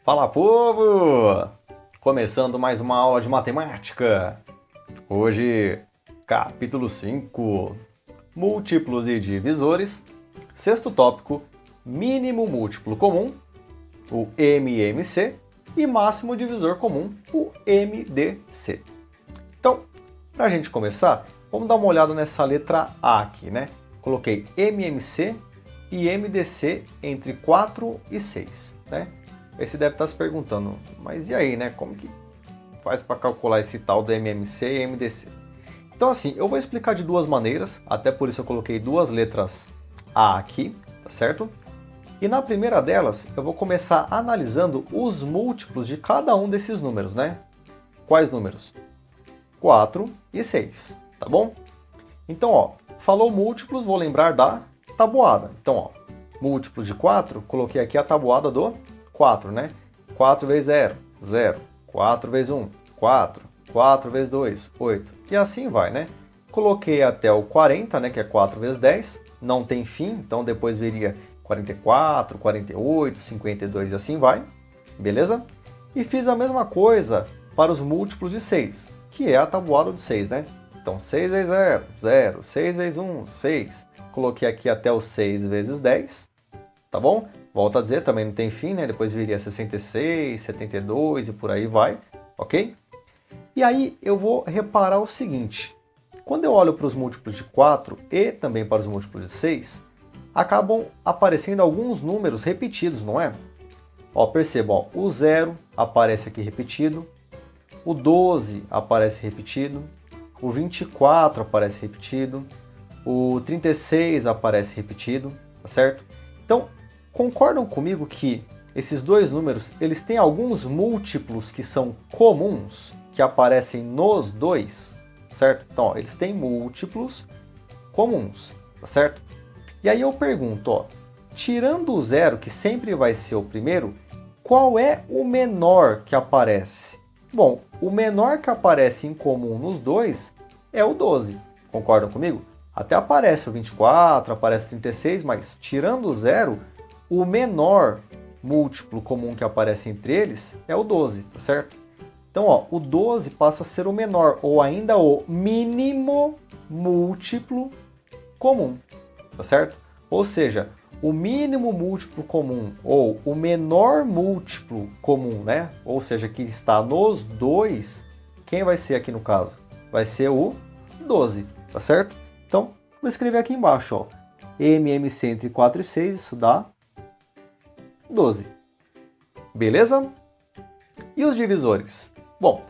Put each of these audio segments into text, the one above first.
Fala, povo! Começando mais uma aula de matemática. Hoje, capítulo 5, múltiplos e divisores. Sexto tópico, mínimo múltiplo comum, o MMC, e máximo divisor comum, o MDC. Então, para a gente começar, vamos dar uma olhada nessa letra A aqui, né? Coloquei MMC e MDC entre 4 e 6, né? Aí você deve estar se perguntando, mas e aí, né? Como que faz para calcular esse tal do MMC e MDC? Então assim, eu vou explicar de duas maneiras, até por isso eu coloquei duas letras A aqui, tá certo? E na primeira delas, eu vou começar analisando os múltiplos de cada um desses números, né? Quais números? 4 e 6, tá bom? Então, ó, falou múltiplos, vou lembrar da tabuada. Então, ó, múltiplos de 4, coloquei aqui a tabuada do 4, né? 4 vezes 0, 0. 4 vezes 1, 4. 4 vezes 2, 8. E assim vai, né? Coloquei até o 40, né? Que é 4 vezes 10. Não tem fim, então depois viria 44, 48, 52 e assim vai. Beleza? E fiz a mesma coisa para os múltiplos de 6, que é a tabuada de 6, né? Então 6 vezes 0, 0. 6 vezes 1, 6. Coloquei aqui até o 6 vezes 10. Tá bom? Volto a dizer, também não tem fim, né? Depois viria 66, 72 e por aí vai, ok? E aí eu vou reparar o seguinte. Quando eu olho para os múltiplos de 4 e também para os múltiplos de 6, acabam aparecendo alguns números repetidos, não é? Ó, perceba, ó, o 0 aparece aqui repetido, o 12 aparece repetido, o 24 aparece repetido, o 36 aparece repetido, tá certo? Então, concordam comigo que esses dois números, eles têm alguns múltiplos que são comuns, que aparecem nos dois, certo? Então, ó, eles têm múltiplos comuns, tá certo? E aí eu pergunto, ó, tirando o 0, que sempre vai ser o primeiro, qual é o menor que aparece? Bom, o menor que aparece em comum nos dois é o 12, concordam comigo? Até aparece o 24, aparece o 36, mas tirando o 0, o menor múltiplo comum que aparece entre eles é o 12, tá certo? Então, ó, o 12 passa a ser o menor, ou ainda o mínimo múltiplo comum, tá certo? Ou seja, o mínimo múltiplo comum, ou o menor múltiplo comum, né? Ou seja, que está nos dois, quem vai ser aqui no caso? Vai ser o 12, tá certo? Então, vou escrever aqui embaixo, ó, MMC entre 4 e 6, isso dá 12. Beleza? E os divisores? Bom,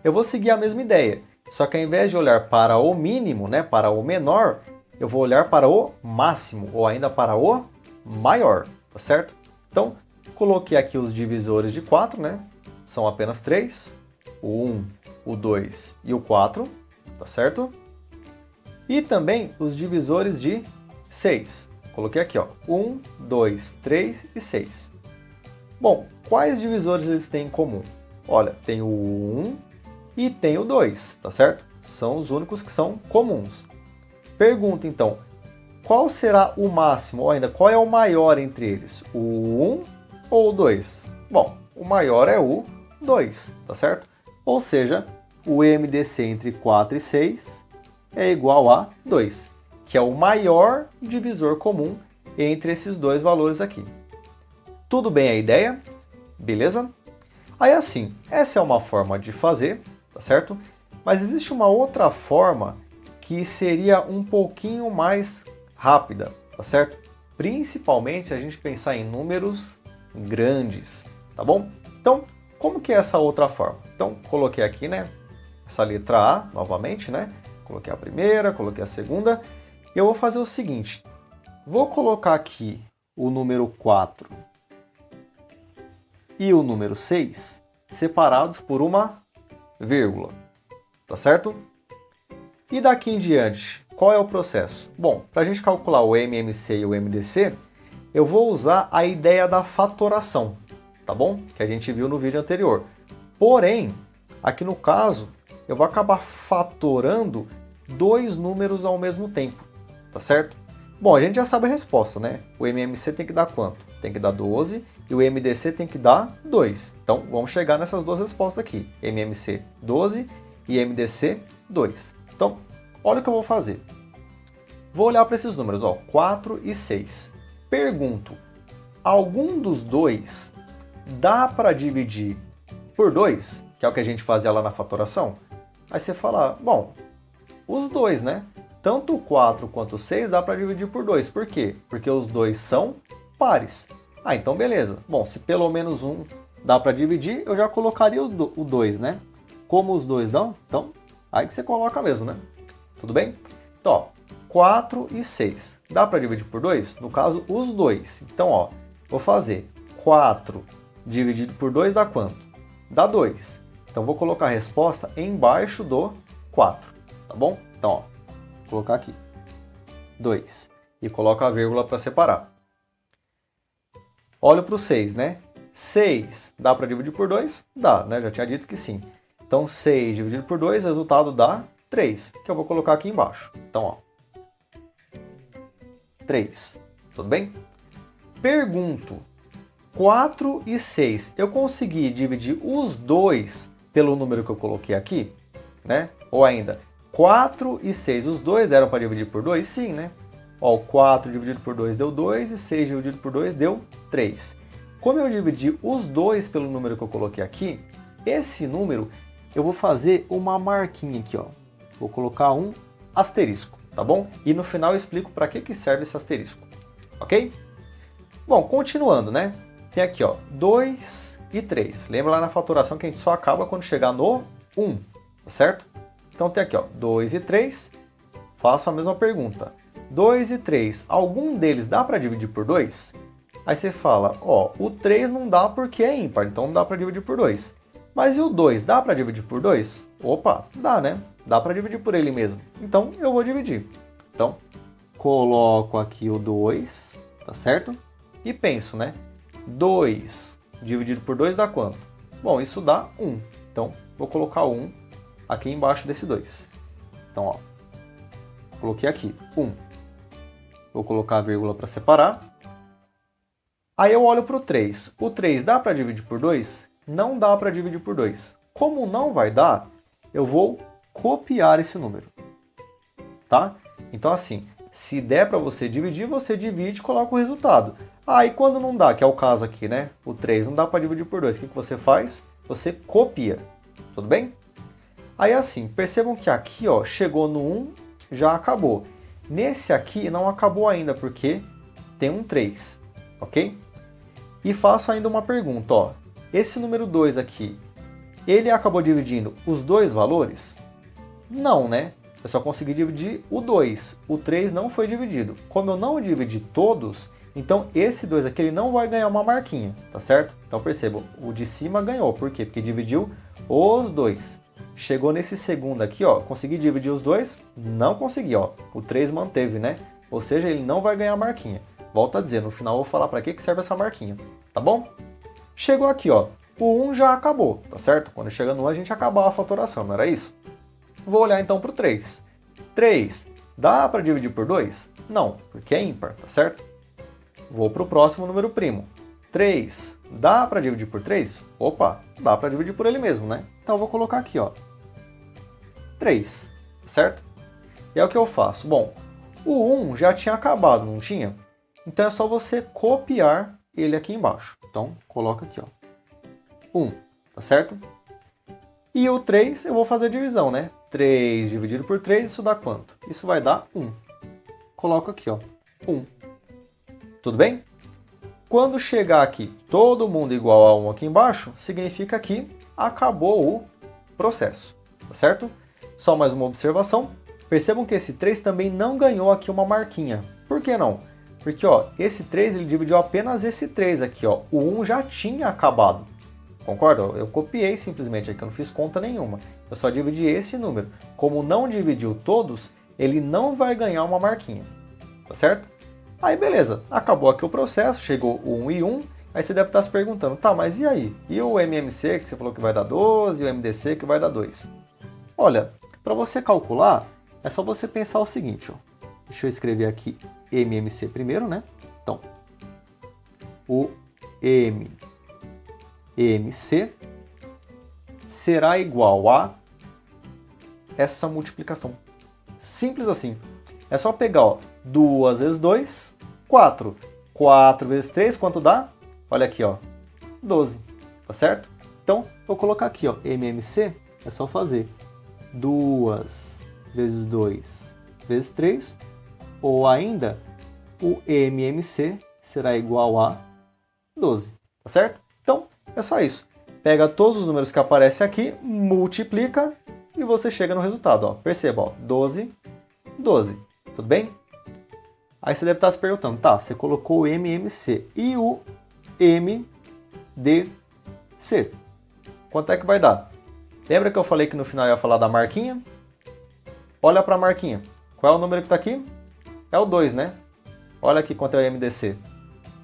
eu vou seguir a mesma ideia, só que ao invés de olhar para o mínimo, né, para o menor, eu vou olhar para o máximo, ou ainda para o maior, tá certo? Então, coloquei aqui os divisores de 4, né? São apenas 3, o 1, o 2 e o 4, tá certo? E também os divisores de 6. Coloquei aqui, ó, 1, 2, 3 e 6. Bom, quais divisores eles têm em comum? Olha, tem o 1 e tem o 2, tá certo? São os únicos que são comuns. Pergunta então, qual será o máximo, ou ainda, qual é o maior entre eles? O 1 ou o 2? Bom, o maior é o 2, tá certo? Ou seja, o MDC entre 4 e 6 é igual a 2, que é o maior divisor comum entre esses dois valores aqui. Tudo bem a ideia? Beleza? Aí assim, essa é uma forma de fazer, tá certo? Mas existe uma outra forma que seria um pouquinho mais rápida, tá certo? Principalmente se a gente pensar em números grandes, tá bom? Então, como que é essa outra forma? Então, coloquei aqui, né, essa letra A novamente, né? Coloquei a primeira, coloquei a segunda. E eu vou fazer o seguinte, vou colocar aqui o número 4 e o número 6 separados por uma vírgula, tá certo? E daqui em diante, qual é o processo? Bom, para a gente calcular o MMC e o MDC, eu vou usar a ideia da fatoração, tá bom? Que a gente viu no vídeo anterior. Porém, aqui no caso, eu vou acabar fatorando dois números ao mesmo tempo, tá certo? Bom, a gente já sabe a resposta, né? O MMC tem que dar quanto? Tem que dar 12 e o MDC tem que dar 2. Então, vamos chegar nessas duas respostas aqui. MMC 12 e MDC 2. Então, olha o que eu vou fazer. Vou olhar para esses números, ó, 4 e 6. Pergunto, algum dos dois dá para dividir por 2? Que é o que a gente fazia lá na fatoração? Aí você fala, bom, os dois, né? Tanto o 4 quanto o 6 dá para dividir por 2. Por quê? Porque os dois são pares. Ah, então beleza. Bom, se pelo menos um dá para dividir, eu já colocaria o 2, né? Como os dois dão, então aí que você coloca mesmo, né? Tudo bem? Então, ó, 4 e 6. Dá para dividir por 2? No caso, os dois. Então, ó, vou fazer 4 dividido por 2 dá quanto? Dá 2. Então, vou colocar a resposta embaixo do 4, tá bom? Então, ó, vou colocar aqui 2 e coloco a vírgula para separar. Olho para o 6, né? 6 dá para dividir por 2? Dá, né? Já tinha dito que sim. Então, 6 dividido por 2, resultado dá 3, que eu vou colocar aqui embaixo. Então, ó, 3. Tudo bem? Pergunto, 4 e 6, eu consegui dividir os dois pelo número que eu coloquei aqui, né? Ou ainda, 4 e 6, os dois deram para dividir por 2? Sim, né? Ó, o 4 dividido por 2 deu 2 e 6 dividido por 2 deu 3. Como eu dividi os dois pelo número que eu coloquei aqui, esse número eu vou fazer uma marquinha aqui, ó. Vou colocar um asterisco, tá bom? E no final eu explico para que serve esse asterisco, ok? Bom, continuando, né? Tem aqui, ó, 2 e 3. Lembra lá na fatoração que a gente só acaba quando chegar no 1, tá certo? Então tem aqui, ó, 2 e 3. Faço a mesma pergunta. 2 e 3, algum deles dá para dividir por 2? Aí você fala, ó, o 3 não dá porque é ímpar, então não dá para dividir por 2. Mas e o 2, dá para dividir por 2? Opa, dá, né? Dá para dividir por ele mesmo. Então eu vou dividir. Então, coloco aqui o 2, tá certo? E penso, né? 2 dividido por 2 dá quanto? Bom, isso dá 1. Então, vou colocar 1 aqui embaixo desse 2. Então, ó, coloquei aqui 1. Vou colocar a vírgula para separar. Aí eu olho para o 3. O 3 dá para dividir por 2? Não dá para dividir por 2. Como não vai dar, eu vou copiar esse número. Tá? Então, assim, se der para você divide e coloca o resultado. Aí quando não dá, que é o caso aqui, né? O 3 não dá para dividir por 2. O que você faz? Você copia. Tudo bem? Aí assim, percebam que aqui, ó, chegou no 1, já acabou. Nesse aqui não acabou ainda, porque tem um 3, ok? E faço ainda uma pergunta, ó. Esse número 2 aqui, ele acabou dividindo os dois valores? Não, né? Eu só consegui dividir o 2. O 3 não foi dividido. Como eu não dividi todos, então esse 2 aqui ele não vai ganhar uma marquinha, tá certo? Então percebam, o de cima ganhou. Por quê? Porque dividiu os dois. Chegou nesse segundo aqui, ó, consegui dividir os dois? Não consegui, ó. O 3 manteve, né? Ou seja, ele não vai ganhar marquinha. Volto a dizer, no final eu vou falar para que serve essa marquinha, tá bom? Chegou aqui, ó. O 1 já acabou, tá certo? Quando chega no 1 a gente acabava a fatoração, não era isso? Vou olhar então para o 3. 3, dá para dividir por 2? Não, porque é ímpar, tá certo? Vou para o próximo número primo. 3, dá para dividir por 3? Opa, dá para dividir por ele mesmo, né? Então eu vou colocar aqui, ó, 3, certo? E é o que eu faço. Bom, o 1 já tinha acabado, não tinha? Então é só você copiar ele aqui embaixo. Então, coloca aqui, ó, 1, tá certo? E o 3 eu vou fazer a divisão, né? 3 dividido por 3, isso dá quanto? Isso vai dar 1. Coloco aqui, ó, 1. Tudo bem? Quando chegar aqui todo mundo igual a 1 aqui embaixo, significa que acabou o processo, tá certo? Só mais uma observação. Percebam que esse 3 também não ganhou aqui uma marquinha. Por que não? Porque, ó, esse 3 ele dividiu apenas esse 3 aqui, ó. O 1 já tinha acabado. Concorda? Eu copiei simplesmente aqui, eu não fiz conta nenhuma. Eu só dividi esse número. Como não dividiu todos, ele não vai ganhar uma marquinha. Tá certo? Aí beleza, acabou aqui o processo, chegou o 1 e 1. Aí você deve estar se perguntando, tá, mas e aí? E o MMC que você falou que vai dar 12 e o MDC que vai dar 2? Olha, para você calcular, é só você pensar o seguinte, ó. Deixa eu escrever aqui MMC primeiro, né? Então, o MMC será igual a essa multiplicação. Simples assim. É só pegar, ó, 2 vezes 2, 4. 4 vezes 3, quanto dá? Olha aqui, ó, 12, tá certo? Então, vou colocar aqui, ó, MMC, é só fazer 2 vezes 2 vezes 3, ou ainda, o MMC será igual a 12, tá certo? Então, é só isso. Pega todos os números que aparecem aqui, multiplica e você chega no resultado, ó. Perceba, ó, 12, 12, tudo bem? Aí você deve estar se perguntando, tá, você colocou o MMC e o MDC. Quanto é que vai dar? Lembra que eu falei que no final eu ia falar da marquinha? Olha para a marquinha. Qual é o número que está aqui? É o 2, né? Olha aqui quanto é o MDC.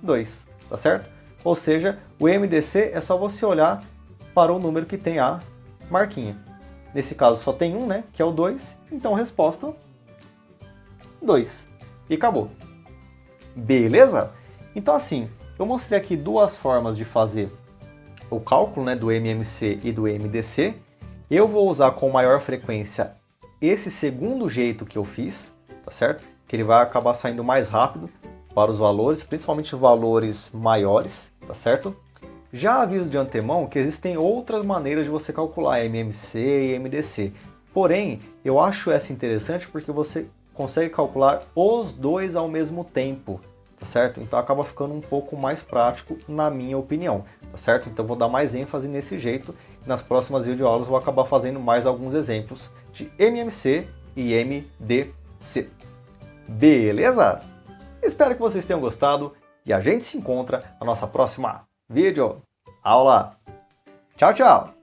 2, tá certo? Ou seja, o MDC é só você olhar para o número que tem a marquinha. Nesse caso só tem um, né? Que é o 2. Então resposta 2. E acabou. Beleza? Então assim, eu mostrei aqui duas formas de fazer o cálculo, né, do MMC e do MDC. Eu vou usar com maior frequência esse segundo jeito que eu fiz, tá certo? Que ele vai acabar saindo mais rápido para os valores, principalmente valores maiores, tá certo? Já aviso de antemão que existem outras maneiras de você calcular MMC e MDC. Porém, eu acho essa interessante porque você consegue calcular os dois ao mesmo tempo, tá certo? Então acaba ficando um pouco mais prático, na minha opinião, tá certo? Então vou dar mais ênfase nesse jeito. Nas próximas videoaulas vou acabar fazendo mais alguns exemplos de MMC e MDC. Beleza? Espero que vocês tenham gostado e a gente se encontra na nossa próxima videoaula. Tchau, tchau!